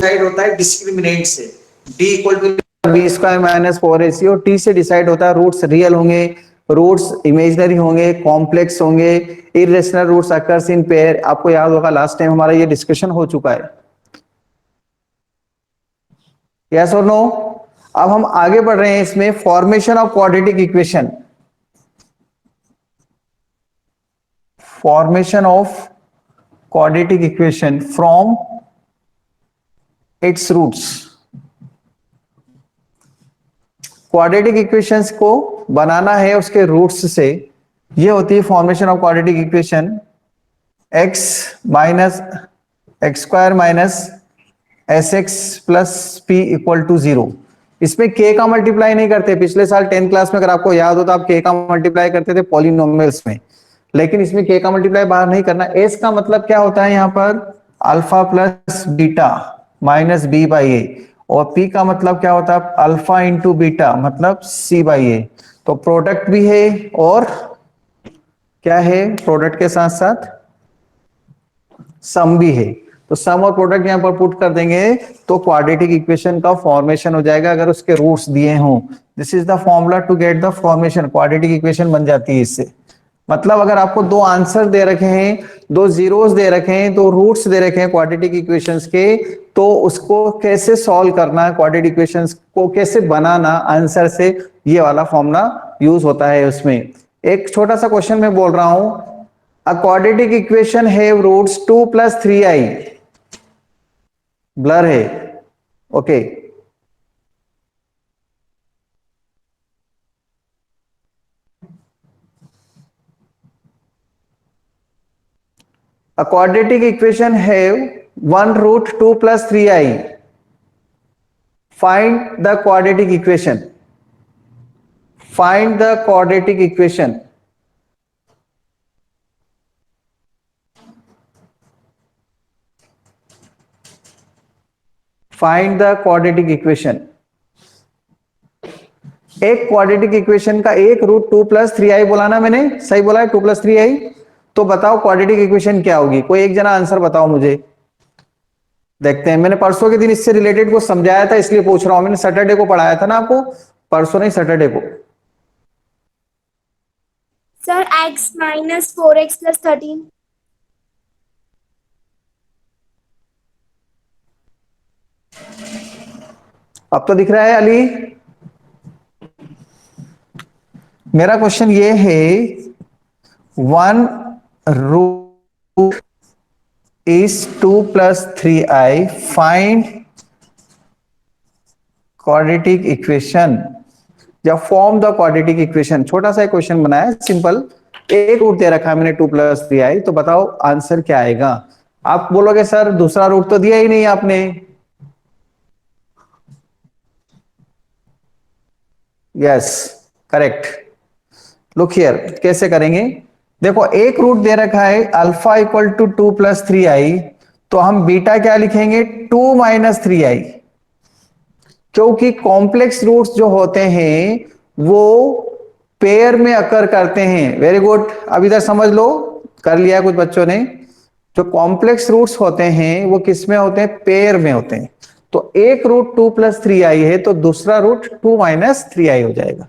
Decide होता है discriminant से, D equal to B square minus 4ac, और टी से डिसाइड होता है रूट्स रियल होंगे, रूट्स इमेजिनरी होंगे, कॉम्प्लेक्स होंगे, irrational roots occurs in pair. आपको याद होगा लास्ट टाइम हमारा ये डिस्कशन हो चुका है। यस और नो? अब हम आगे बढ़ रहे हैं इसमें, formation of quadratic equation, formation of quadratic equation from its roots. Quadratic equations को बनाना है उसके रूट्स से, ये होती है formation of quadratic equation. x minus x square minus S x plus P equal to 0। इसमें k का मल्टीप्लाई नहीं करते। पिछले साल 10th क्लास में अगर आपको याद हो तो आप k का मल्टीप्लाई करते थे पॉलिनोमियल्स में, लेकिन इसमें k का मल्टीप्लाई बाहर नहीं करना। s का मतलब क्या होता है यहां पर, alpha plus beta minus B by A, और p का मतलब क्या होता है, अल्फा इंटू बीटा मतलब c बाई ए। तो प्रोडक्ट भी है और क्या है, प्रोडक्ट के साथ साथ सम भी है। तो सम और प्रोडक्ट यहां पर पुट कर देंगे तो क्वाड्रेटिक इक्वेशन का फॉर्मेशन हो जाएगा अगर उसके रूट्स दिए हों। This is the formula to get the formation, quadratic equation बन जाती है इससे। मतलब अगर आपको दो आंसर दे रखे हैं, दो जीरोस दे रखे हैं, दो रूट्स दे रखे हैं क्वाड्रेटिक इक्वेशंस के, तो उसको कैसे सॉल्व करना है, क्वाड्रेटिक इक्वेशंस को कैसे बनाना आंसर से, ये वाला फॉर्मूला यूज होता है उसमें। एक छोटा सा क्वेश्चन मैं बोल रहा हूं, a quadratic equation have roots 2 plus 3i, blur है, okay. A quadratic equation have one root 2 plus 3i. Find the quadratic equation. Find the quadratic equation. Find the quadratic equation. एक क्वाड्रेटिक इक्वेशन का एक root 2 plus 3i बोला ना मैंने, सही बोला है, 2 प्लस 3i। तो बताओ क्वाड्रेटिक इक्वेशन क्या होगी, कोई एक जना आंसर बताओ मुझे, देखते हैं। मैंने परसों के दिन इससे रिलेटेड को समझाया था इसलिए पूछ रहा हूं, मैंने सैटरडे को पढ़ाया था ना आपको, परसों नहीं सैटरडे को। Sir x minus 4x plus 13। अब तो दिख रहा है अली। मेरा क्वेश्चन ये है, one root is 2 plus 3i, find quadratic equation या फॉर्म द क्वाड्रेटिक इक्वेशन। छोटा सा क्वेश्चन बनाया सिंपल, एक रूट दे रखा है मैंने 2 प्लस 3i, तो बताओ आंसर क्या आएगा। आप बोलोगे सर दूसरा रूट तो दिया ही नहीं आपने, यस करेक्ट। लुक हियर, कैसे करेंगे, देखो एक रूट दे रखा है alpha equal to 2 plus 3i, तो हम बीटा क्या लिखेंगे, 2 माइनस 3i, क्योंकि कॉम्प्लेक्स रूट्स जो होते हैं वो पेयर में अकर करते हैं। वेरी गुड, अब इधर समझ लो, कर लिया कुछ बच्चों ने। जो कॉम्प्लेक्स रूट्स होते हैं वो किस में होते हैं, पेयर में होते हैं। तो एक रूट 2 प्लस 3i है तो दूसरा रूट 2 माइनस 3i हो जाएगा।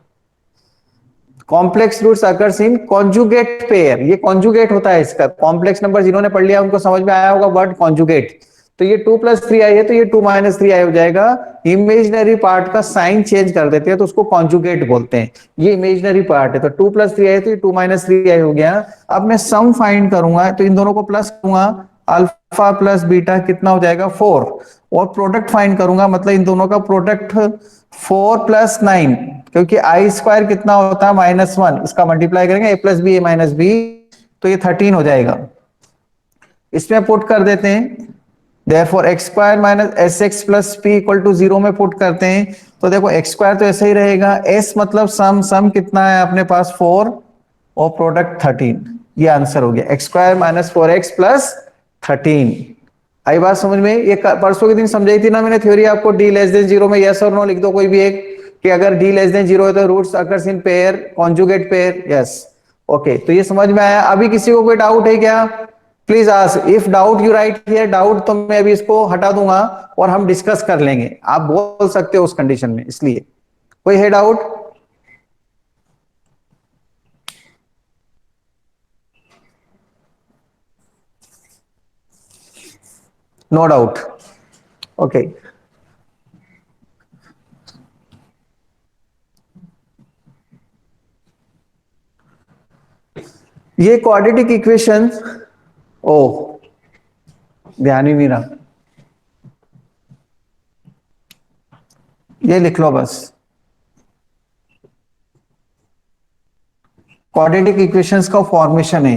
Complex roots occurs in conjugate pair, ये कॉन्जुगेट होता है इसका। कॉम्प्लेक्स नंबर जिन्होंने पढ़ लिया उनको समझ में आया होगा वर्ड कॉन्जुगेट। तो ये 2 प्लस 3i है तो ये 2 माइनस 3i हो जाएगा। इमेजिनरी पार्ट का साइन चेंज कर देते हैं तो उसको कॉन्जुगेट बोलते हैं। ये इमेजिनरी पार्ट है तो 2 प्लस 3i है तो ये 2 माइनस 3i हो गया। अब मैं सम फाइंड करूंगा तो इन दोनों को प्लस करूंगा, अल्फा प्लस बीटा कितना हो जाएगा 4, और प्रोडक्ट फाइंड करूंगा मतलब इन दोनों का प्रोडक्ट 4 प्लस 9, क्योंकि आई स्क्वायर कितना होता है -1, इसका मल्टीप्लाई करेंगे a plus B A minus B, तो ये 13 हो जाएगा। इसमें पुट कर देते हैं, therefore x square minus S x plus P equal to 0 में पुट करते हैं तो देखो एक्स स्क्वायर तो ऐसे ही रहेगा, एस मतलब सम, सम कितना है अपने पास 4 और प्रोडक्ट 13, ये आंसर हो गया x square minus 4x plus 13। आई बात समझ में, ये परसों के दिन समझाई थी ना मैंने थ्योरी आपको, डी लेस देन 0 में यस और नो लिख दो कोई भी एक, कि अगर डी लेस देन 0 है तो roots occurs in pair, conjugate pair, yes okay. तो ये समझ में आया। अभी किसी को कोई डाउट है क्या, please ask if doubt you right here doubt, तो मैं अभी इसको हटा दूंगा और हम डिस्कस कर लेंगे। आप बोल सकते हो उस कंडीशन में, इसलिए कोई है डाउट? No doubt. ओके, ये क्वाड्रेटिक इक्वेशन, ओ ध्यान ही नहीं रहा, ये लिख लो बस। क्वाड्रेटिक इक्वेशंस का फॉर्मेशन है।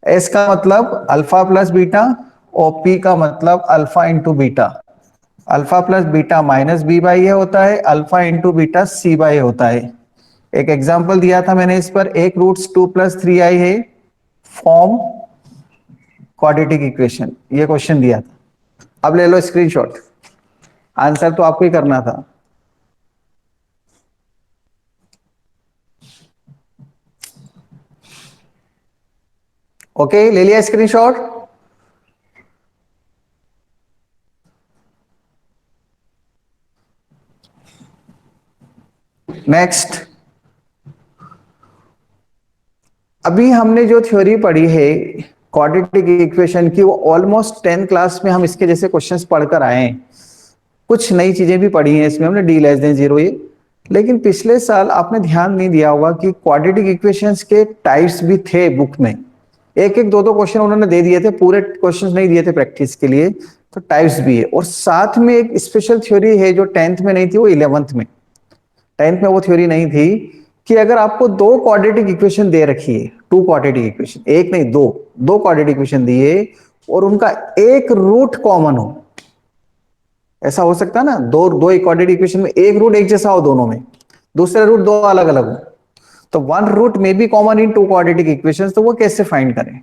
एस का मतलब अल्फा प्लस बीटा और पी का मतलब alpha into beta. Alpha plus beta minus B by A होता है, alpha into beta C by A होता है। एक एग्जांपल दिया था मैंने इस पर, एक रूट्स 2 + 3i है, फॉर्म क्वाड्रेटिक इक्वेशन, ये क्वेश्चन दिया था। अब ले लो स्क्रीनशॉट, आंसर तो आपको ही करना था। ओके, ले लिया स्क्रीनशॉट? नेक्स्ट, अभी हमने जो थ्योरी पढ़ी है क्वाड्रेटिक इक्वेशन की, वो ऑलमोस्ट 10th क्लास में हम इसके जैसे क्वेश्चंस पढ़कर आए हैं। कुछ नई चीजें भी पढ़ी हैं इसमें हमने, d<0 ये। लेकिन पिछले साल आपने ध्यान नहीं दिया होगा कि क्वाड्रेटिक इक्वेशंस के टाइप्स भी थे बुक में। एक एक दो दो क्वेश्चन उन्होंने दे दिए थे, पूरे क्वेश्चंस नहीं दिए थे प्रैक्टिस के लिए, तो टाइप्स भी है। और साथ में एक स्पेशल थ्योरी है जो 10th में नहीं थी, वो 11th में। 10th में वो थ्योरी नहीं थी कि अगर आपको दो क्वाड्रेटिक इक्वेशन दे रखी है, टू क्वाड्रेटिक इक्वेशन, एक नहीं दो, दो क्वाड्रेटिक इक्वेशन दिए और उनका एक रूट कॉमन हो। ऐसा हो सकता है ना, दो दो क्वाड्रेटिक इक्वेशन में एक रूट एक जैसा हो दोनों में, दूसरा रूट दो अलग अलग हो, तो one root may be common in two quadratic equations, तो वो कैसे फाइंड करें?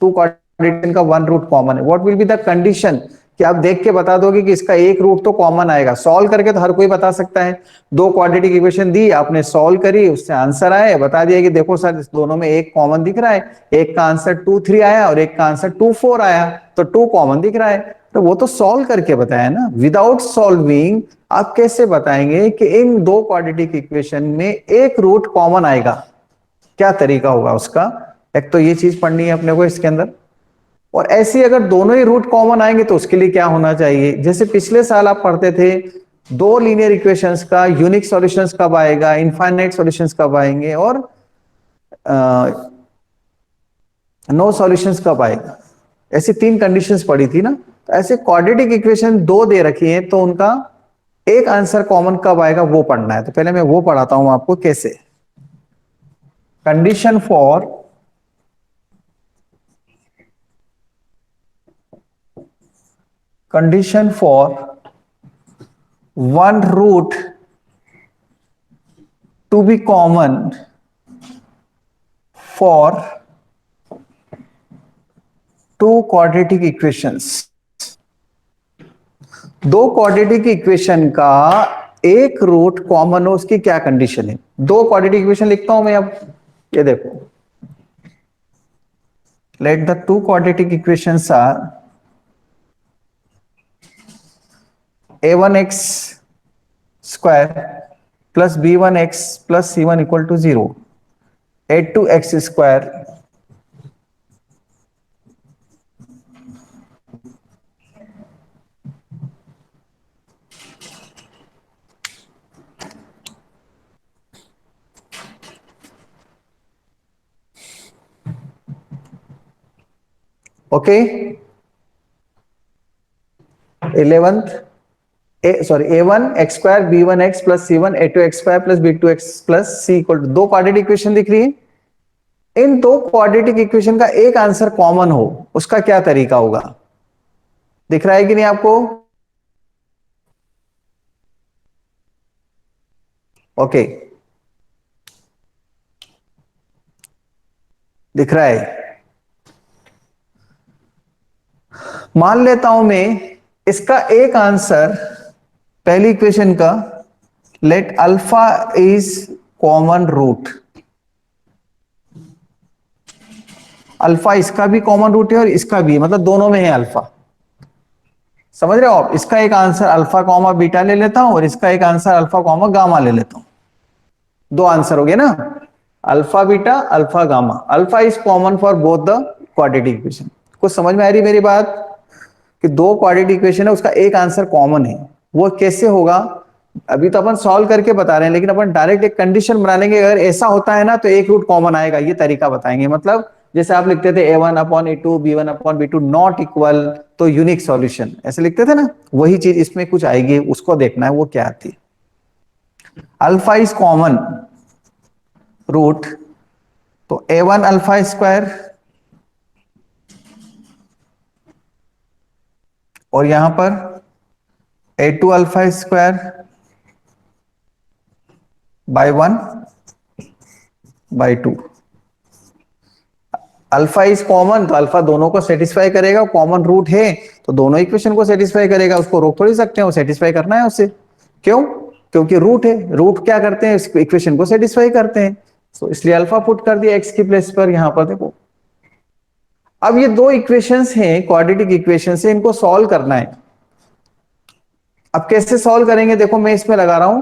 टू क्वाड्रेटिक का वन रूट कॉमन है, what will be the condition कि आप देख के बता दोगे कि इसका एक रूट तो कॉमन आएगा? सॉल्व करके तो हर कोई बता सकता है। दो क्वाड्रेटिक इक्वेशन दी, आपने सॉल्व करी, उससे आंसर आए, बता दिया कि देखो सर इस दोनों में एक कॉमन दिख रहा है, एक का आंसर 2 3 आया और एक का आंसर 2 4 आया, तो 2 कॉमन दिख रहा है। तो वो तो सॉल्व करके बताया ना। विदाउट सॉल्विंग आप कैसे बताएंगे कि इन दो क्वाड्रेटिक इक्वेशन में एक रूट कॉमन आएगा? क्या तरीका होगा उसका? एक तो ये चीज पढ़नी है अपने को इसके अंदर। और ऐसी अगर दोनों ही रूट कॉमन आएंगे तो उसके लिए क्या होना चाहिए? जैसे पिछले साल आप पढ़ते थे, दो लीनियर इक्वेशंस का यूनिक सॉल्यूशंस कब आएगा, इनफाइनाइट सॉल्यूशंस कब आएंगे, और नो सॉल्यूशंस कब आएगा, ऐसी तीन कंडीशंस पड़ी थी ना। तो ऐसे क्वाड्रेटिक इक्वेशन दो दे रखी है, तो उनका एक आंसर कॉमन कब आएगा वो पढ़ना है। तो पहले मैं वो पढ़ाता हूं आपको कैसे। Condition for condition for one root to be common for two quadratic equations। दो क्वाड्रेटिक इक्वेशन का एक रूट कॉमन हो, उसकी क्या कंडीशन है? दो क्वाड्रेटिक इक्वेशन लिखता हूं मैं अब, ये देखो। Let the two quadratic equations are a1x square plus b1x plus c1 equal to 0, a2x square okay, 11th a1 x square b1x plus c1 a2x square plus b2x plus c equal to, दो quadratic equation दिख रही है। इन दो quadratic equation का एक answer common हो, उसका क्या तरीका होगा? दिख रहा है कि नहीं आपको? ओके, दिख रहा है। मान लेता हूं मैं इसका एक आंसर पहली इक्वेशन का, let alpha is common root. अल्फा इसका भी कॉमन रूट है और इसका भी, मतलब दोनों में है अल्फा। समझ रहे हो आप? इसका एक आंसर अल्फा कॉमा बीटा ले लेता हूं और इसका एक आंसर अल्फा कॉमा गामा ले लेता हूं। दो आंसर हो गए ना, alpha beta alpha gamma. Alpha is common for both the quadratic equation. कुछ समझ में आ रही मेरी बात? कि दो क्वाड्रेटिक इक्वेशन है, उसका एक आंसर कॉमन है। वो कैसे होगा अभी तो अपन सॉल्व करके बता रहे हैं, लेकिन अपन डायरेक्ट एक कंडीशन बना लेंगे, अगर ऐसा होता है ना तो एक रूट कॉमन आएगा, ये तरीका बताएंगे। मतलब जैसे आप लिखते थे a1/a2 b1/b2 नॉट इक्वल, तो यूनिक सॉल्यूशन ऐसे लिखते थे ना, वही चीज इसमें कुछ आएगी, उसको देखना है वो क्या आती है। अल्फा इज कॉमन रूट, तो a1 अल्फा स्क्वायर और यहां पर a2 alpha square by 1/2। Alpha is common, तो अल्फा दोनों को सेटिस्फाई करेगा, कॉमन रूट है तो दोनों इक्वेशन को सेटिस्फाई करेगा, उसको रोक थोड़ी सकते हैं, वो सेटिस्फाई करना है उसे। क्यों? क्योंकि रूट है, रूट क्या करते हैं, इस इक्वेशन को सेटिस्फाई करते हैं। तो इसलिए अल्फा पुट कर दिया एक्स की प्लेस पर। यहां पर देखो, अब ये दो इक्वेशंस हैं, क्वाड्रेटिक इक्वेशंस है, इनको सॉल्व करना है। अब कैसे सॉल्व करेंगे, देखो मैं इसमें लगा रहा हूं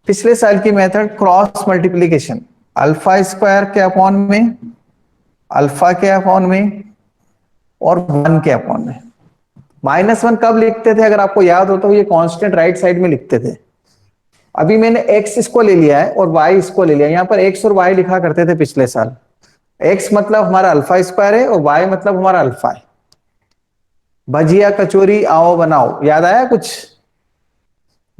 पिछले साल की method, cross multiplication. Alpha square के अपॉन में, अल्फा के अपॉन में और 1 के अपॉन में। -1 कब लिखते थे, अगर आपको याद हो तो ये कांस्टेंट राइट साइड में लिखते थे। अभी मैंने x इसको ले लिया है और y इसको ले लिया। यहां पर x और y लिखा करते थे पिछले साल। x मतलब हमारा अल्फा स्क्वायर है और y मतलब हमारा अल्फा है। भजिया कचोरी आओ बनाओ, याद आया कुछ?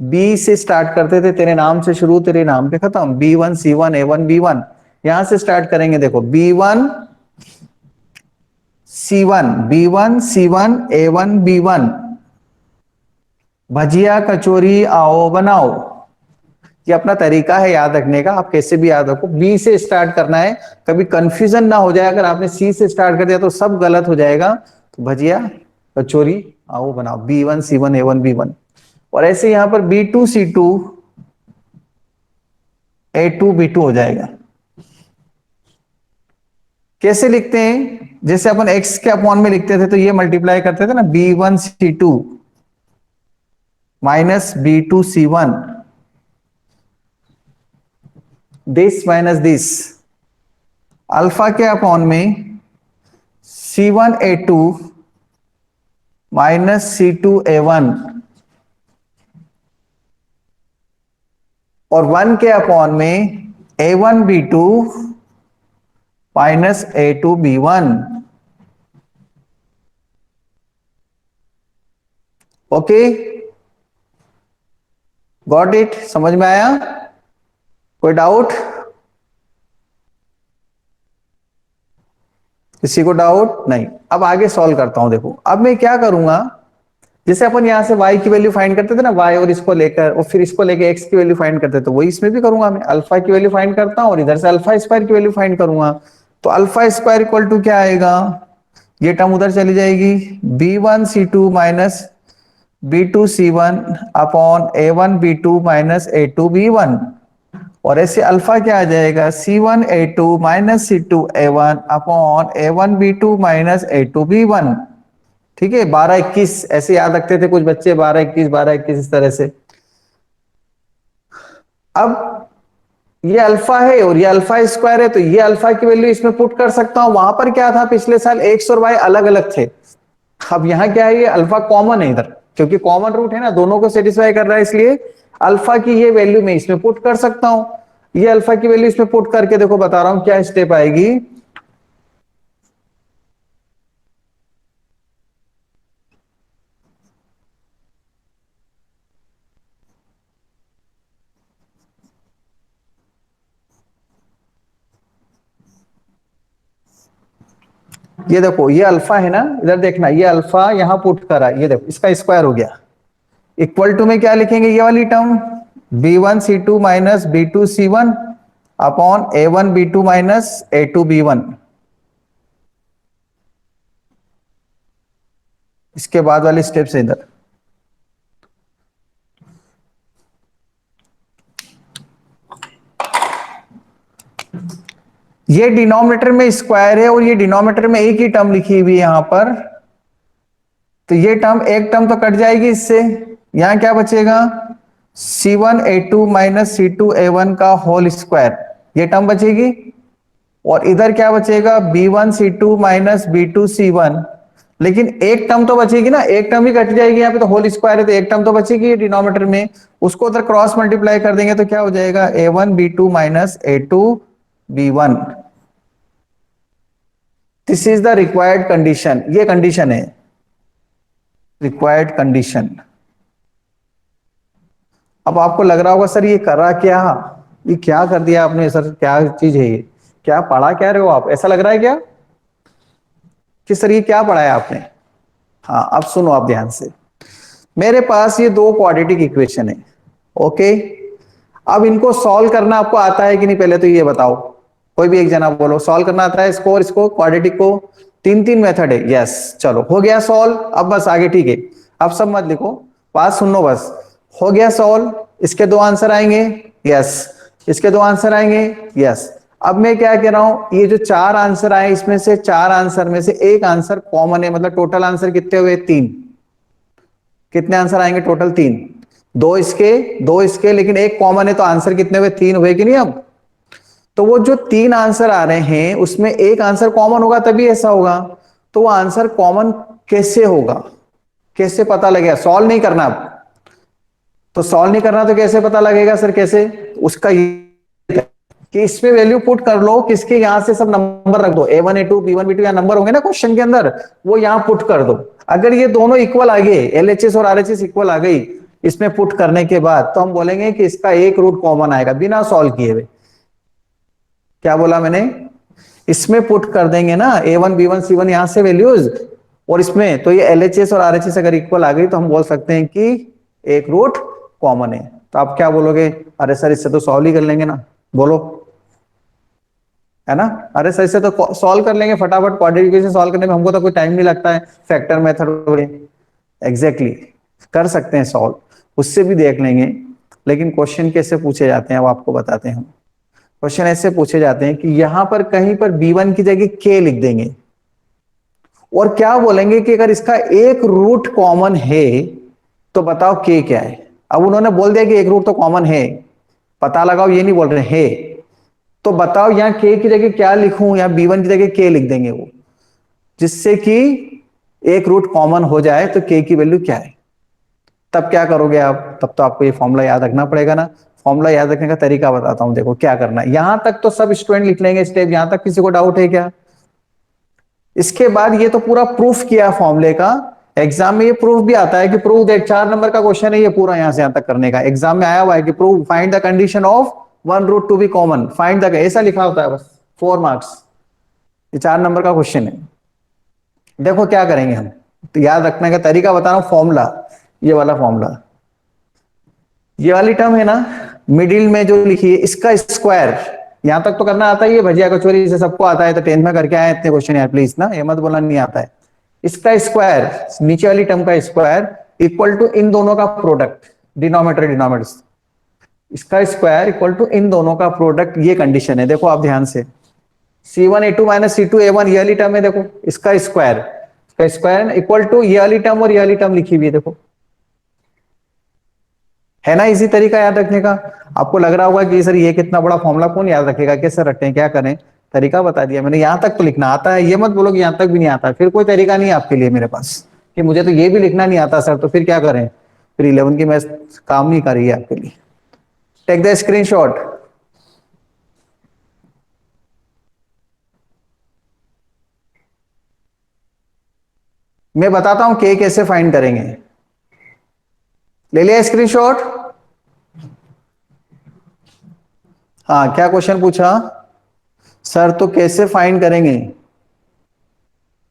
B से स्टार्ट करते थे, तेरे नाम से शुरू तेरे नाम पे खत्म, B1 C1 A1 B1। यहां से स्टार्ट करेंगे, देखो B1 C1 B1 C1 A1 B1। भजिया कचोरी आओ बनाओ, ये अपना तरीका है याद रखने का, आप कैसे भी याद रखो। बी से स्टार्ट करना है, कभी कंफ्यूजन ना हो जाए, अगर आपने सी से स्टार्ट कर दिया तो सब गलत हो जाएगा। तो भजिया कचोरी आओ बनाओ, B1 C1 A1 B1। और ऐसे यहां पर B2 C2 A2 B2 हो जाएगा। कैसे लिखते हैं, जैसे अपन x के अपॉन में लिखते थे तो ये मल्टीप्लाई करते थे ना, B1 C2 minus B2 C1, this minus this. Alpha के अपॉन में C1 A2 minus C2 A1 और 1 के अपॉन में A1 B2 minus A2 B1। Okay, got it? समझ में आया? कोई डाउट? किसी को डाउट नहीं? अब आगे सॉल्व करता हूं। देखो अब मैं क्या करूंगा, जैसे अपन यहां से y की वैल्यू फाइंड करते थे ना, y और इसको लेकर और फिर इसको लेकर x की वैल्यू फाइंड करते थे, तो वही इसमें भी करूंगा मैं। अल्फा की वैल्यू फाइंड करता हूं और इधर से अल्फा स्क्वायर की वैल्यू फाइंड करूंगा। तो अल्फा स्क्वायर इक्वल टू क्या आएगा, ये टर्म उधर चली जाएगी, B1 C2 minus B2 C1 upon A1 B2 minus A2 B1। और ऐसे अल्फा क्या आ जाएगा, C1 A2 minus C2 A1 upon A1 B2 minus A2 B1। ठीक है, 12-21 ऐसे याद रखते थे कुछ बच्चे, 12-21 12-21 इस तरह से। अब ये अल्फा है और ये अल्फा स्क्वायर है, तो ये अल्फा की वैल्यू इसमें पुट कर सकता हूं। वहां पर क्या था पिछले साल, एक्स और वाई अलग अलग थे। अब यहां क्या है, ये अल्फा कॉमन है इधर, क्योंकि कॉमन रूट है ना, दोनों को सेटिस्फाई कर रहा है, इसलिए अल्फा की ये वैल्यू मैं इसमें पुट कर सकता हूं। ये अल्फा की वैल्यू इसमें पुट करके देखो बता रहा हूं क्या स्टेप आएगी। ये देखो ये अल्फा है ना, इधर देखना, ये अल्फा यहां पुट करा, ये देखो इसका स्क्वायर हो गया। इक्वल टू में क्या लिखेंगे, ये वाली term B1 C2 minus B2 C1 upon A1 B2 minus A2 B1। इसके बाद वाली स्टेप से इधर ये डिनोमिनेटर में स्क्वायर है और ये डिनोमिनेटर में एक ही टर्म लिखी हुई है यहां पर, तो ये टर्म, एक टर्म तो कट जाएगी इससे, यहां क्या बचेगा, C1A2 माइनस C2A1 का होल स्क्वायर, ये टर्म बचेगी। और इधर क्या बचेगा, B1C2 माइनस B2C1, लेकिन एक टर्म तो बचेगी ना, एक टर्म ही कट जाएगी यहाँ पे, तो होल स्क्वायर है तो एक टर्म तो बचेगी डिनोमिनेटर में, उसको उधर क्रॉस मल्टीप्लाई कर देंगे तो क्या हो जाएगा, A1B2 minus A2B1। This is the required condition, ये कंडीशन है रिक्वायर्ड कंडीशन। अब आपको लग रहा होगा सर ये कर रहा क्या, ये क्या कर दिया आपने सर, क्या चीज है ये, क्या पढ़ा क्या रहे हो आप, ऐसा लग रहा है क्या कि सर ये क्या पढ़ा है आपने। हाँ अब सुनो आप ध्यान से, मेरे पास ये दो क्वाड्रेटिक इक्वेशन है, ओके। अब इनको सॉल्व करना आपको आता है कि नहीं, पहले तो ये बताओ, कोई भी एक जना बोलो, सॉल्व करना आता है इसको और इसको, क्वाड्रेटिक को, तीन तीन मेथड है, यस चलो हो गया सॉल्व। अब बस आगे ठीक है, अब सब मत लिखो, बात सुनो बस, हो गया सॉल्व, इसके दो आंसर आएंगे, यस, इसके दो आंसर आएंगे, यस। अब मैं क्या कह रहा हूं, ये जो चार आंसर आए इसमें से चार आंसर में से एक आंसर कॉमन है, मतलब टोटल आंसर कितने हुए, तीन। कितने आंसर आएंगे टोटल, तीन, दो इसके लेकिन एक कॉमन है, तो आंसर कितने हुए, तीन हुए कि नहीं। अब तो वो जो तीन आंसर आ रहे हैं उसमें एक आंसर कॉमन होगा तभी ऐसा होगा, तो वो आंसर कॉमन कैसे होगा, कैसे पता लगेगा, सॉल्व नहीं करना अब, तो सॉल्व नहीं करना तो कैसे पता लगेगा सर, कैसे, उसका ये कि इसमें वैल्यू पुट कर लो, किसके यहां से सब नंबर रख दो, A1 A2 B1 B2 या नंबर होंगे ना क्वेश्चन के अंदर, वो यहां पुट कर दो। अगर ये दोनों इक्वल आ गए, LHS और RHS इक्वल आ गई इसमें पुट करने के बाद, तो हम बोलेंगे कि इसका एक रूट कॉमन आएगा बिना सॉल्व किए हुए। क्या बोला मैंने, इसमें पुट कर देंगे ना A1 B1 C1 यहां से वैल्यूज, और इसमें तो ये LHS और RHS अगर इक्वल आ गई तो हम बोल सकते हैं कि एक रूट कॉमन है। तो आप क्या बोलोगे, अरे सर इससे तो सॉल्व ही कर लेंगे ना, बोलो, है ना, अरे सर इससे तो सॉल्व कर लेंगे फटाफट, क्वाड्रेटिक इक्वेशन सॉल्व करने में हमको तो कोई टाइम नहीं लगता है, फैक्टर मेथड, एग्जैक्टली कर सकते हैं सॉल्व, उससे भी देख लेंगे। लेकिन क्वेश्चन कैसे पूछे जाते हैं अब आपको बताते हैं हम। क्वेश्चन ऐसे पूछे जाते हैं कि यहां पर कहीं पर B1 की जगह K लिख देंगे और क्या बोलेंगे कि अगर इसका एक रूट कॉमन है तो बताओ K क्या है। अब उन्होंने बोल दिया कि एक रूट तो कॉमन है, पता लगाओ, ये नहीं बोल रहे है, तो बताओ यहां K की जगह क्या लिखूं, यहां B1 की जगह K लिख देंगे वो, जिससे कि एक रूट कॉमन हो जाए, तो K की वैल्यू क्या है। तब क्या करोगे आप, तब तो आपको ये फॉर्मूला याद रखना पड़ेगा ना। फॉर्मूला याद रखने का तरीका बताता हूं, देखो क्या करना है, यहां तक तो सब स्टूडेंट लिख लेंगे स्टेप, यहां तक किसी को डाउट है क्या। इसके बाद ये तो पूरा प्रूफ किया फॉर्मूले का, एग्जाम में ये प्रूफ भी आता है कि प्रूफ, देख 4 नंबर का क्वेश्चन है ये पूरा, यहां से यहां तक करने का एग्जाम में आया हुआ है कि proof find the condition of one root to be common, find the, ऐसा लिखा होता है बस, 4 मार्क्स, ये 4 नंबर का क्वेश्चन है। देखो क्या करेंगे हम, तो याद रखने का तरीका बता रहा हूं, फॉर्मूला, ये वाला फॉर्मूला, ये वाली टर्म है ना मिडिल में जो लिखी है, इसका स्क्वायर, यहां तक तो करना आता है, ये भजिया कचौरी से सबको आता है, तो 10th में करके आए इतने क्वेश्चन यार प्लीज ना, ये मत बोलना नहीं आता है। इसका स्क्वायर, नीचे वाली टर्म का स्क्वायर इक्वल टू इन दोनों का प्रोडक्ट, डिनोमिनेटर डिनोमिनेटर, इसका स्क्वायर इक्वल टू इन दोनों का प्रोडक्ट, ये कंडीशन है। देखो आप ध्यान से, C1A2 माइनस C2A1 ये वाली टर्म है, देखो इसका स्क्वायर, इसका स्क्वायर इक्वल टू ये वाली टर्म और ये वाली टर्म लिखी हुई है, देखो है ना, इसी तरीका याद रखने का। आपको लग रहा होगा कि सर ये कितना बड़ा फॉर्मूला कौन याद रखेगा, कैसे रटें, क्या करें, तरीका बता दिया मैंने, यहां तक तो लिखना आता है, ये मत बोलो कि यहां तक भी नहीं आता, फिर कोई तरीका नहीं है आपके लिए मेरे पास कि मुझे तो ये भी लिखना नहीं आता सर, तो फिर क्या करें, फिर 11 की मैथ काम नहीं कर रही है आपके लिए। Take the screenshot. मैं बताता हूं के कैसे फाइंड करेंगे, ले लिया स्क्रीनशॉट। हाँ क्या क्वेश्चन पूछा सर, तो कैसे फाइंड करेंगे।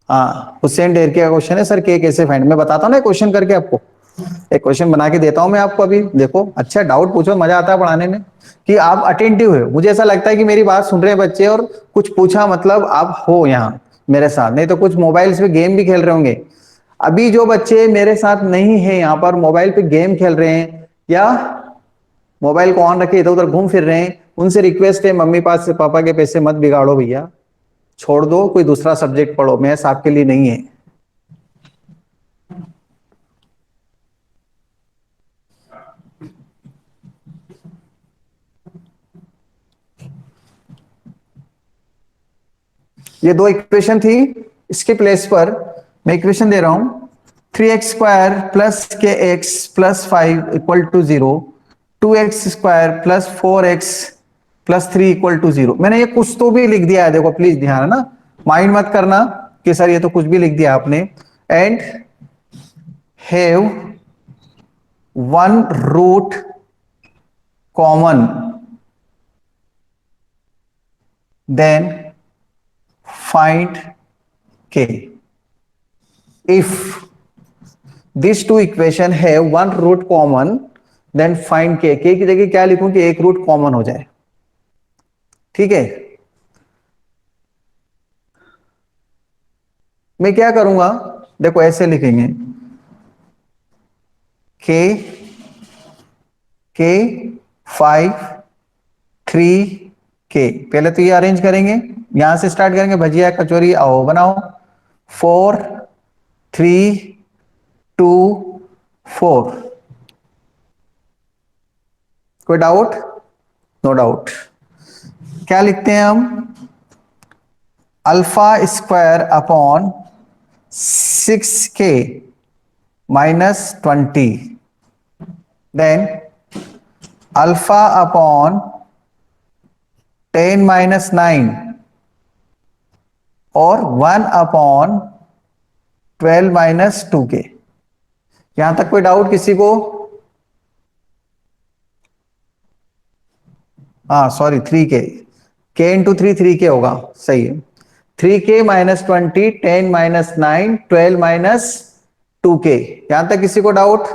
हाँ हुसैन ढेर का क्वेश्चन है सर, के कैसे फाइंड, मैं बताता हूँ ना क्वेश्चन करके आपको, एक क्वेश्चन बना के देता हूं मैं आपको अभी, देखो अच्छा डाउट पूछो, मजा आता है पढ़ाने में कि आप अटेंटिव हो, मुझे ऐसा लगता है कि मेरी बात सुन रहे हैं बच्चे और कुछ पूछा, मतलब आप हो यहाँ मेरे साथ, नहीं तो कुछ मोबाइल्स पे गेम भी खेल रहे होंगे। अभी जो बच्चे मेरे साथ नहीं है यहाँ पर, मोबाइल पे गेम खेल रहे हैं या मोबाइल को ऑन रखे इधर उधर घूम फिर रहे हैं, उनसे रिक्वेस्ट है, मम्मी पास से पापा के पैसे मत बिगाड़ो भैया, छोड़ दो, कोई दूसरा सब्जेक्ट पढ़ो, मैथ्स आपके लिए नहीं है। ये दो इक्वेशन थी, इसके प्लेस पर मैं इक्वेशन दे रहा हूं, 3x² plus K x plus 5 equal to 0, 2x² plus 4x plus 3 equal to 0। मैंने ये कुछ तो भी लिख दिया है, देखो प्लीज ध्यान है ना, माइंड मत करना कि सर ये तो कुछ भी लिख दिया आपने। And have one root common, then find k। if these two equation have one root common, then find k। k की जगह क्या लिखूं कि एक रूट कॉमन हो जाए, ठीक है। मैं क्या करूंगा, देखो ऐसे लिखेंगे k k 5 3 k। पहले तो ये अरेंज करेंगे, यहां से स्टार्ट करेंगे, भजिया कचौरी आओ बनाओ, 4 3 2 4। कोई डाउट? No doubt. क्या लिखते हैं हम, alpha square upon 6k minus 20, then alpha upon 10 minus 9 और 1 अपॉन 12 माइनस 2k। यहां तक कोई डाउट किसी को? हाँ sorry 3k, k into 3 3k होगा, सही है। 3k minus 20, 10 minus 9, 12 minus 2k। यहां तक किसी को doubt?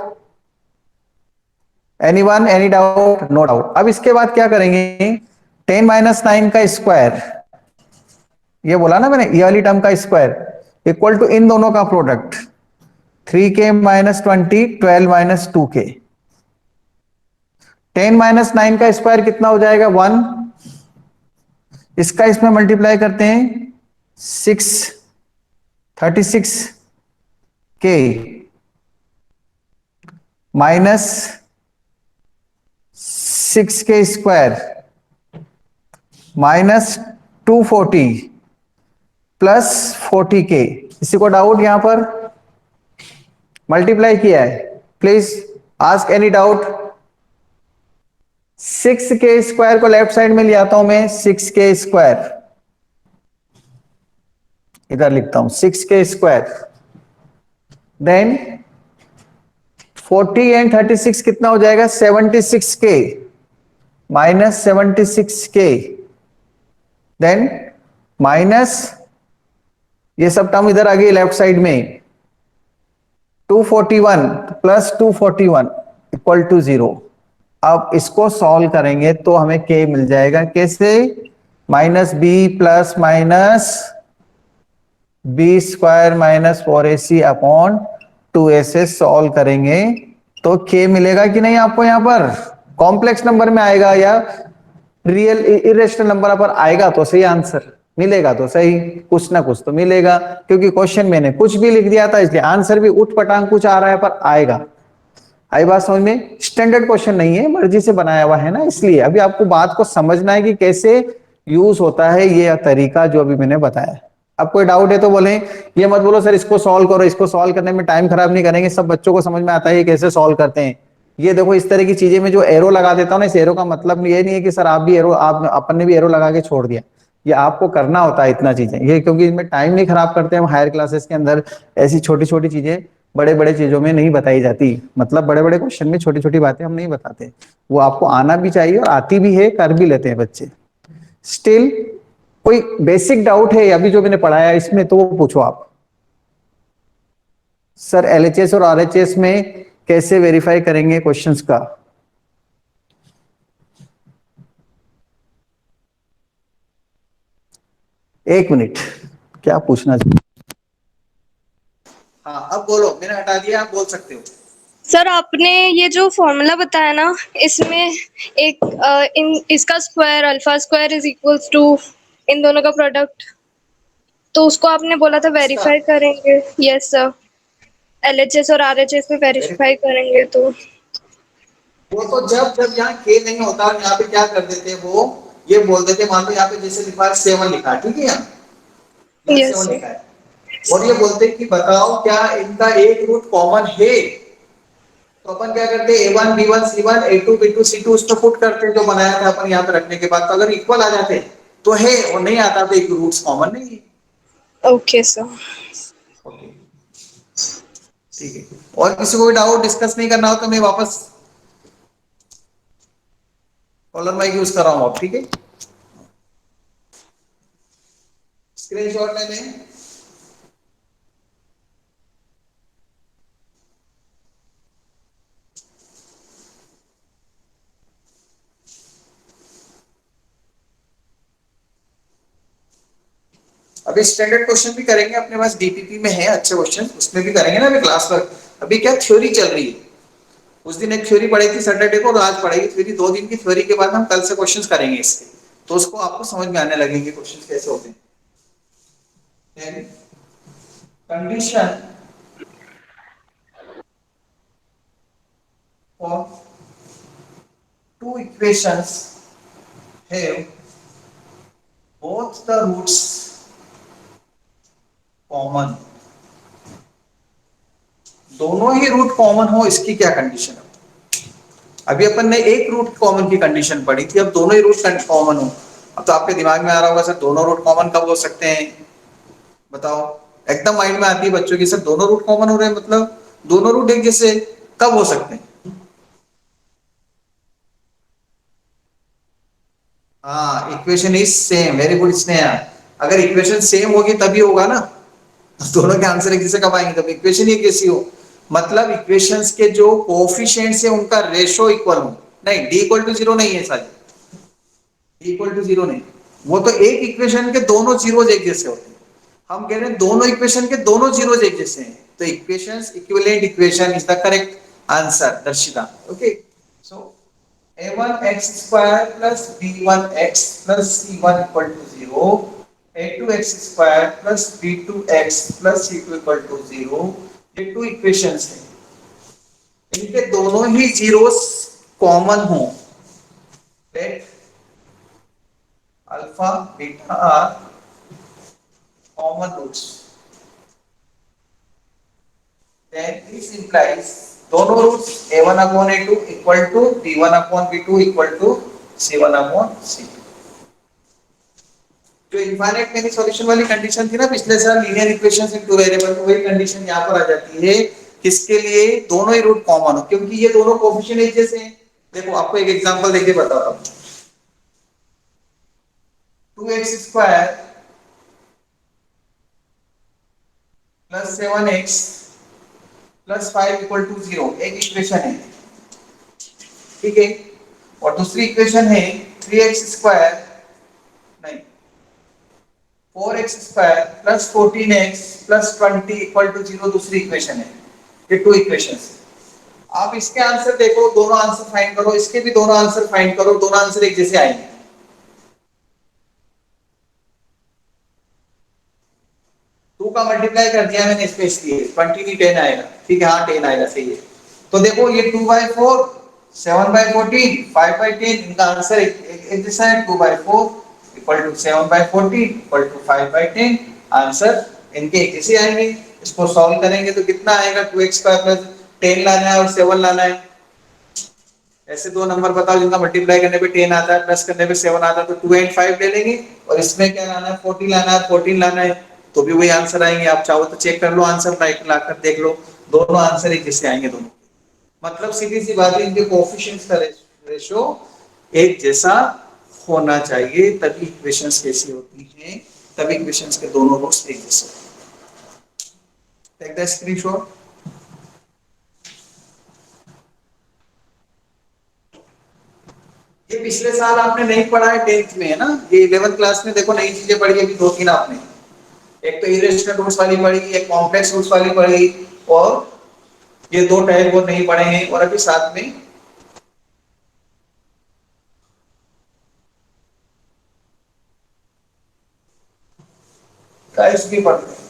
Anyone, any doubt? No doubt. अब इसके बाद क्या करेंगे, 10 माइनस 9 का स्क्वायर, ये बोला ना मैंने, ये वाली टर्म का स्क्वायर इक्वल टू इन दोनों का product, 3k minus 20, 12 minus 2k। 10 minus 9 का स्क्वायर कितना हो जाएगा, 1। इसका इसमें मल्टीप्लाई करते हैं, 6 36k minus 6k² minus 240 plus 40k। किसी को डाउट यहां पर? मल्टीप्लाई किया है, please ask any doubt. 6k² को लेफ्ट साइड में ले आता हूं मैं, 6k², इधर लिखता हूं 6k², देन 40 एंड 36 कितना हो जाएगा, 76k minus 76k, then minus ये सब टर्म इधर आ गई लेफ्ट साइड में, 241 प्लस 241 इक्वल टू 0। अब इसको सॉल्व करेंगे तो हमें k मिल जाएगा, कैसे, minus B plus minus B square minus 4ac upon 2a से सॉल्व करेंगे तो k मिलेगा कि नहीं आपको? यहां पर कॉम्प्लेक्स नंबर में आएगा या रियल इरेशनल नंबर पर आएगा तो सही आंसर मिलेगा, तो सही कुछ ना कुछ तो मिलेगा, क्योंकि क्वेश्चन मैंने कुछ भी लिख दिया था, इसलिए आंसर भी उठ पटांग कुछ आ रहा है पर आएगा। आई बात समझ में? स्टैंडर्ड क्वेश्चन नहीं है, मर्जी से बनाया हुआ है ना, इसलिए अभी आपको बात को समझना है कि कैसे यूज होता है ये तरीका जो अभी मैंने बताया। अब कोई डाउट है तो बोलें, ये मत बोलो सर इसको सॉल्व करो, इसको सॉल्व करने में टाइम खराब नहीं करेंगे, सब बच्चों को समझ में आता है ये कैसे सॉल्व करते हैं। ये देखो इस तरह की चीजें में जो एरो लगा देता हूं ना, इस एरो का मतलब ये नहीं है कि सर आप भी एरो, आप अपन ने भी एरो लगा के छोड़ दिया, ये आपको करना होता है इतना चीजें, ये क्योंकि इसमें टाइम नहीं खराब करते हम। हायर क्लासेस के अंदर ऐसी छोटी छोटी चीजें बड़े बड़े चीजों में नहीं बताई जाती, मतलब बड़े बड़े क्वेश्चन में छोटी छोटी बातें हम नहीं बताते, वो आपको आना भी चाहिए और आती भी है, कर भी लेते हैं बच्चे। स्टिल कोई बेसिक डाउट है अभी जो मैंने पढ़ाया इसमें तो वो पूछो आप। सर एलएचएस और आरएचएस में कैसे वेरीफाई करेंगे क्वेश्चंस का? एक मिनट, क्या पूछना चाहिए? हाँ अब बोलो, मैंने हटा दिया, आप बोल सकते हो। सर आपने ये जो फॉर्मूला बताया ना, इसमें इसका square alpha square is equals to इन दोनों का प्रोडक्ट, तो उसको आपने बोला था इसका वेरीफाई करेंगे। यस सर, एलएचएस और आरएचएस पे वेरीफाई करेंगे तो। वो तो जब जब यहाँ के नहीं होता, यहाँ पे क्या कर देते हैं वो, ये बोल देते, मान लो यहाँ पे जैसे लिखा है 7 लिखा है, ठीक है, यहाँ यस 7 सर। लिखा है, और ये बोलते हैं कि बताओ क्या इनका एक रूट कॉमन है, तो अपन क्या करते हैं A1 B1 C1 A2 B2 C2 उसको पुट करते हैं जो बनाया था अपन यहाँ पे रखने के बाद, तो अगर इक्वल आ जाते तो है, और नहीं आता तो एक रूट्स कॉमन नहीं है। Okay sir. ओके, ठीक है। और किसी को भी डाउट डिस्कस नहीं करना हो तो मैं वापस कॉलर माइक यूज कर रहा हूँ अब, ठीक है, स्क्रीनशॉट ले लें। अभी स्टैंडर्ड क्वेश्चन भी करेंगे, अपने पास डीपीपी में है अच्छे क्वेश्चन, उसमें भी करेंगे ना अभी क्लास वर्क। अभी क्या थ्योरी चल रही है, उस दिन एक थ्योरी पढ़ी थी सैटरडे को, और आज पढ़ेगी थ्योरी, 2 दिन की थ्योरी के बाद हम कल से क्वेश्चंस करेंगे इसके, तो उसको आपको समझ में आने लगेंगे क्वेश्चंस कैसे होते हैं। Condition for two equations have both the roots common, दोनों ही रूट कॉमन हो, इसकी क्या कंडीशन है। अभी अपन ने एक रूट कॉमन की कंडीशन पढ़ी थी, अब दोनों ही रूट कॉमन हो। अब तो आपके दिमाग में आ रहा होगा सर दोनों रूट कॉमन कब हो सकते हैं, बताओ, एकदम माइंड में आती है बच्चों की, सर दोनों रूट कॉमन हो रहे हैं मतलब दोनों रूट एक जैसे कब हो सकते हैं। हाँ, equation is same, very good Sneha, अगर इक्वेशन सेम होगी तभी होगा ना, दोनों के आंसर एक जैसे कब आएंगे, तब इक्वेशन ही कैसी हो, मतलब इक्वेशंस के जो कोफिशिएंट्स है उनका रेशो इक्वल हो, नहीं डी इक्वल टू जीरो नहीं है सारी, डी इक्वल टू जीरो नहीं, वो तो एक इक्वेशन के दोनों जीरोज एक जैसे होते हैं, हम कह रहे हैं दोनों इक्वेशन के दोनों जीरोज एक जैसे हैं, तो equations equivalent equation is the correct answer दर्शिता। Okay, so a1x square plus b1x plus c1 equal to 0, a2x square plus b2x plus c2 equal to 0, ये टू इक्वेशंस हैं, इनके दोनों ही जीरोस कॉमन हो, let alpha beta are common roots, then this implies दोनों रूट्स a1 upon a2 equal to b1 upon b2 equal to c1 upon c2। जो infinite many solution वाली कंडीशन थी ना पिछले साल, लीनियर इक्वेशंस इन टू वेरिएबल, तो वही कंडीशन यहाँ पर आ जाती है, किसके लिए, दोनों ही रूट कॉमन हो, क्योंकि ये दोनों कोफिशिएंट एक जैसे हैं। देखो आपको एक एग्जांपल देके बताता हूँ, 2x square plus 7x plus 5 equal to 0 एक इक्वेशन है, ठीक है, और दूसरी इक्वेशन है 3x स्क्वायर, नहीं 4x square plus 14x plus 20 equal to 0 दूसरी इक्वेशन है, ये टू इक्वेशंस। आप इसके आंसर देखो, दोनों आंसर फाइंड करो, इसके भी दोनों आंसर फाइंड करो, दोनों आंसर एक जैसे आएंगे। टू का मल्टीप्लाई कर दिया मैंने इसमें, इसलिए 20 नहीं 10 आएगा, ठीक है, हाँ 10 आएगा, सही है। तो देखो ये 2/4 7/14 5/10, इनका आंसर एक जैसा है, 2/4 equal to 7/14 equal to 5/10, answer इनके एक जैसे आएंगे। इसको सॉल्व करेंगे तो कितना आएगा, 2x स्क्वायर प्लस 10 लाना है और 7 लाना है, ऐसे दो नंबर बताओ जिनका मल्टीप्लाई करने पे 10 आता है प्लस करने पे 7 आता है, तो 2 एंड 5 ले लेंगे, और इसमें क्या लाना है 40 लाना है, 14 लाना है, तो भी वही आंसर आएंगे। आप चाहो तो चेक कर लो आंसर, राइट लाकर देख लो, दोनों आंसर एक जैसे आएंगे दोनों, मतलब सीधी सी बात है, इनके कोएफिशिएंट्स का रेशो एक जैसा होना चाहिए, तभी इक्वेशंस कैसी होती हैं, तभी इक्वेशंस के दोनों रूट्स एक जैसे। Take the screenshot. ये पिछले साल आपने नहीं पढ़ा है, 10th में है ना, ये 11th क्लास में देखो नई चीजें पढ़ी अभी 2-3 आपने, एक तो इरेशनल रूट्स वाली पढ़ी, एक कॉम्प्लेक्स रूट्स वाली पढ़ी, और ये दो टाइप वो नहीं पढ़े हैं, और अभी साथ में टाइप्स भी पढ़ते हैं।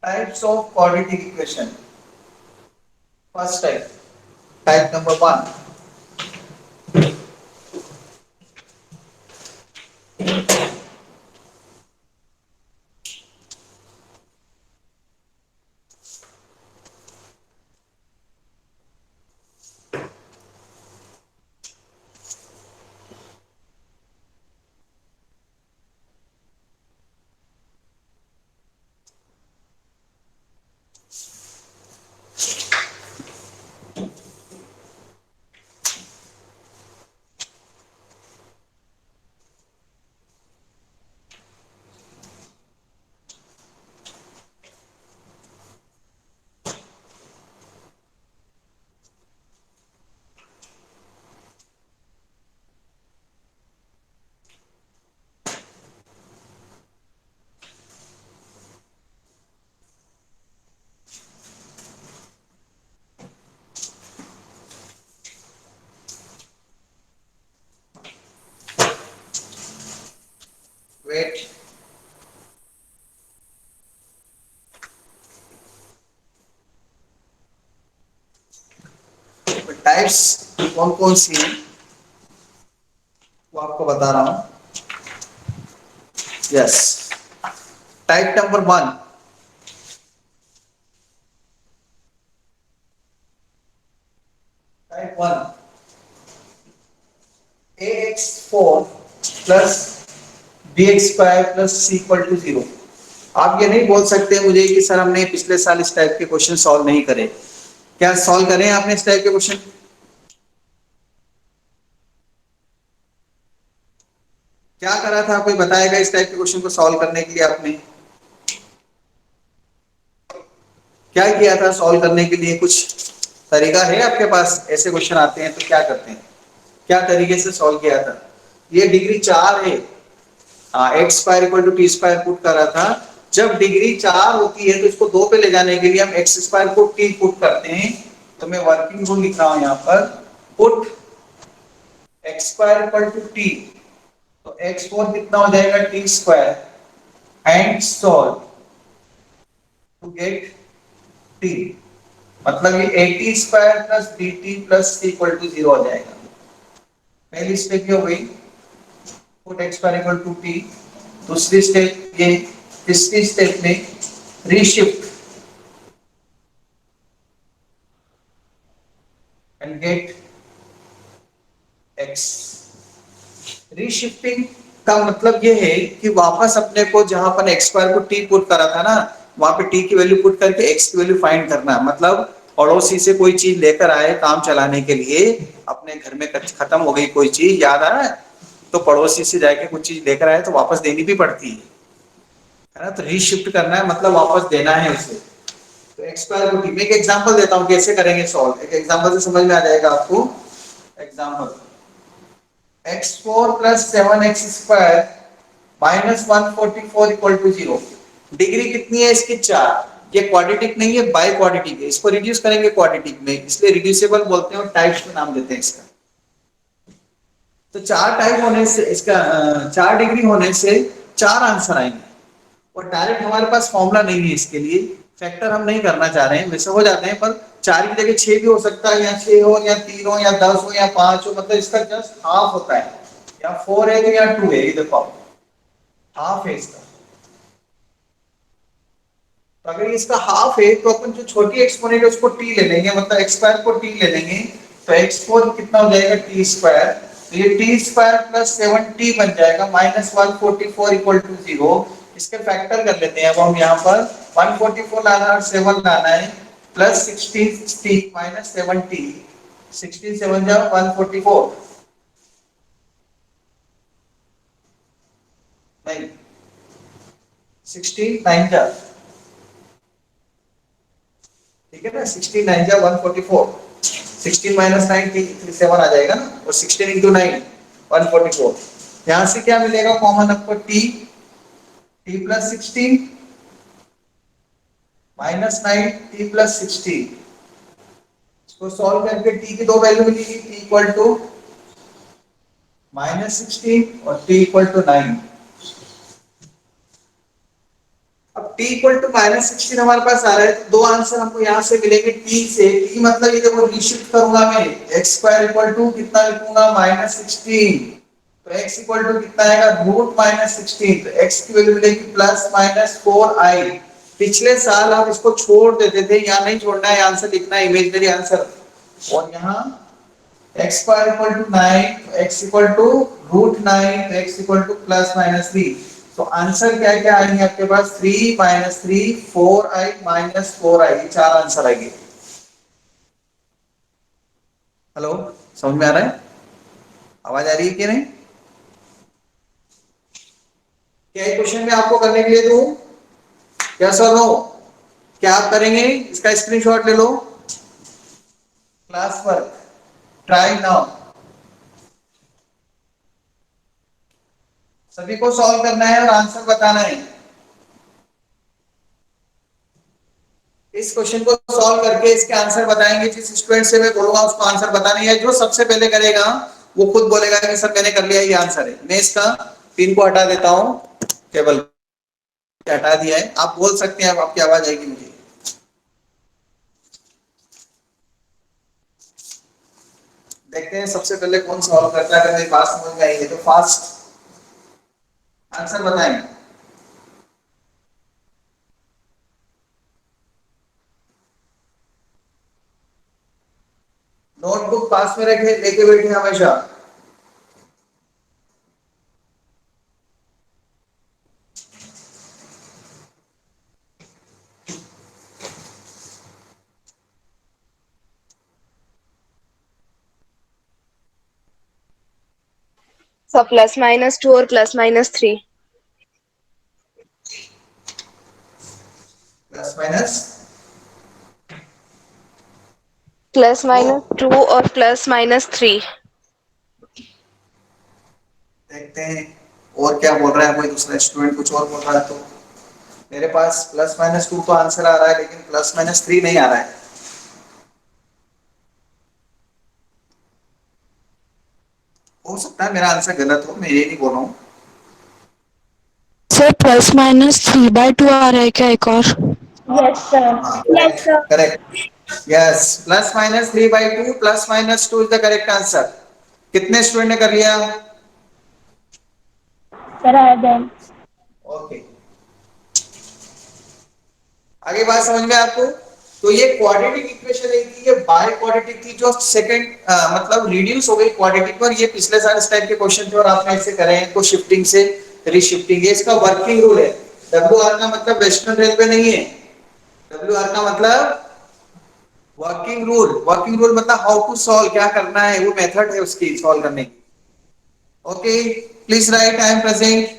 Types of quadratic equation. First type, type number 1, wait, types कौन कौन सी हैं वो आपको बता रहा हूं। Yes, type number 1, type 1, ax4 plus bx² plus c equal to 0। आप ये नहीं बोल सकते मुझे कि सर हमने पिछले साल इस टाइप के क्वेश्चन सॉल्व नहीं करे। क्या सॉल्व करें आपने इस टाइप के क्वेश्चन? क्या करा था, कोई बताएगा इस टाइप के क्वेश्चन को सॉल्व करने के लिए आपने क्या किया था? सॉल्व करने के लिए कुछ तरीका है आपके पास? ऐसे क्वेश्चन आते हैं तो क्या करते हैं, क्या तरीके से सॉल्व किया था? ये डिग्री 4 है, x square equal to T square put करा था। जब डिग्री 4 होती है तो इसको 2 पे ले जाने के लिए हम एक्स स्क्वायर को टी पुट करते हैं। तो मैं वर्किंग रूल लिख रहा हूं यहाँ पर, put x square equal to T, तो x4 कितना हो जाएगा T square and solve to get T. मतलब ये A T square plus B T plus C equal to 0 हो जाएगा। पहली स्टेप ये हो गई, put x square equal to T. दूसरी स्टेप ये, तीसरी स्टेप में reshift and get x. Reshifting का मतलब ये है कि वापस अपने को जहां पर एक्स स्क्वायर को टी पुट करा था ना, वहां पे टी की वैल्यू पुट करके एक्स की वैल्यू फाइंड करना। मतलब पड़ोसी से कोई चीज लेकर आए काम चलाने के लिए, अपने घर में खत्म हो गई कोई चीज, याद आ रहा है, तो पड़ोसी से जाके कुछ चीज लेकर आए तो वापस देनी भी पड़ती है ना। तो रीशिफ्ट करना है मतलब वापस देना है उसे। तो एक्स स्क्वायर को टी, मैं एक एग्जांपल देता हूं कैसे करेंगे सॉल्व, एक एग्जांपल से समझ में आ जाएगा आपको। Example, x4 plus 7x² minus 144 equal to 0। Degree कितनी है इसकी? 4। ये क्वाड्रेटिक नहीं है, बाई क्वाड्रेटिक है। इसको रिड्यूस करेंगे क्वाड्रेटिक में, इसलिए रिड्यूसेबल बोलते हैं और टाइप्स में नाम देते हैं इसका। तो 4 टाइप होने से इसका 4 डिग्री होने से 4 आंसर आएंगे। और डायरेक्ट हमारे पास फॉर्मूला नहीं है इसके लिए, फैक्टर हम नहीं करना चाह रहे हैं, वैसे हो जाते हैं पर 4 की जगह 6 भी हो सकता है, या 6 हो या 3 हो या 10 हो या 5 हो, मतलब इसका जस्ट हाफ होता है, या 4 है या 2 है, ये देखो हाफ है इसका। तो अगर इसका हाफ है तो अपन जो छोटी एक्सपोनेंट है उसको टी ले लेंगे, मतलब एक्स स्क्वायर को टी ले लेंगे। तो x4 कितना हो जाएगा टी स्क्वायर, तो ये टी स्क्वायर प्लस 7t बन जाएगा माइनस 144 इक्वल टू 0। इसके फैक्टर कर लेते हैं अब हम यहाँ पर, 144 लाना और 7 लाना है, प्लस 16 माइनस 7t, 16 7 जा 144, नहीं 16 9 जा, ठीक है ना, 16 9 जा 144, 16 माइनस 9 7 आ जाएगा ना, और 16 इंटू 9 144। यहां से क्या मिलेगा कॉमन आपको, T plus 16 minus 9 T plus 16। इसको सॉल्व करके टी की दो वैल्यू मिलेगी, टी इक्वल टू -16 और t इक्वल टू 9। अब t इक्वल टू -16 हमारे पास आ रहा है, तो दो आंसर हमको यहां से मिलेंगे t से। t मतलब ये देखो रीशिफ्ट करूंगा मैं, x स्क्वायर इक्वल टू कितना लिखूंगा -16, तो x इक्वल टू कितना आएगा √-16, तो x की वैल्यू मिलेगी +-4i। पिछले साल आप इसको छोड़ देते थे, यहां नहीं छोड़ना है, आंसर लिखना है इमेजिनरी आंसर। और यहां x square equal to 9, x equal to √9, तो x इक्वल टू +-3। तो आंसर क्या क्या आएंगे आपके पास, 3 -3 4i -4i, ये चार आंसर आएंगे। हेलो, समझ में आ रहा है, आवाज आ रही है कि नहीं? क्या ये क्वेश्चन में आपको करने के लिए दूं, यस और नो? क्या आप करेंगे, इसका स्क्रीनशॉट ले लो, क्लास वर्क, ट्राई नाउ। सभी को सॉल्व करना है और आंसर बताना है। इस क्वेश्चन को सॉल्व करके इसके आंसर बताएंगे। जिस स्टूडेंट से मैं बोलूंगा उसको आंसर बताना है, जो सबसे पहले करेगा वो खुद बोलेगा कि सर मैंने कर लिया, ये आंसर है। मैं इसका पिन को हटा देता हूं, केवल हटा दिया है, आप बोल सकते हैं, अब आपकी आवाज आएगी मुझे। देखते हैं सबसे पहले कौन सॉल्व करता है। अगर मेरी बात समझ में आई है तो फास्ट आंसर बताएंगे। नोटबुक पास में रखे, लेके बैठे हमेशा। So +-2 और +-3। प्लस माइनस +-2 और +-3। देखते हैं और क्या बोल रहा है, कोई दूसरा स्टूडेंट कुछ और बोल रहा है तो। मेरे पास +-2 तो आंसर आ रहा है, लेकिन +-3 नहीं आ रहा है। हो सकता है मेरा आंसर गलत हो, मैं ये नहीं बोल रहा हूँ। सर +-3/2 आ रहा है क्या एक और? Yes, sir. Yes, sir. Correct, yes, +-3/2 +-2 is the correct answer. कितने स्टूडेंट ने कर लिया? Sir, I have done. Okay, आगे बात समझ में आपको? तो ये क्वाड्रेटिक इक्वेशन नहीं थी, ये बाय क्वाड्रेटिक थी, जो सेकंड मतलब रिड्यूस हो गई क्वाड्रेटिक पर। ये पिछले साल इस टाइप के क्वेश्चन थे और आपने ऐसे करे हैं, को शिफ्टिंग से रीशिफ्टिंग। ये इसका वर्किंग रूल है। WR का मतलब वेस्टर्न रेलवे नहीं है, WR का मतलब वर्किंग रूल। वर्किंग रूल मतलब हाउ टू सॉल्व, क्या करना है, वो मेथड है उसकी सॉल्व करने की। Okay, please right I am present.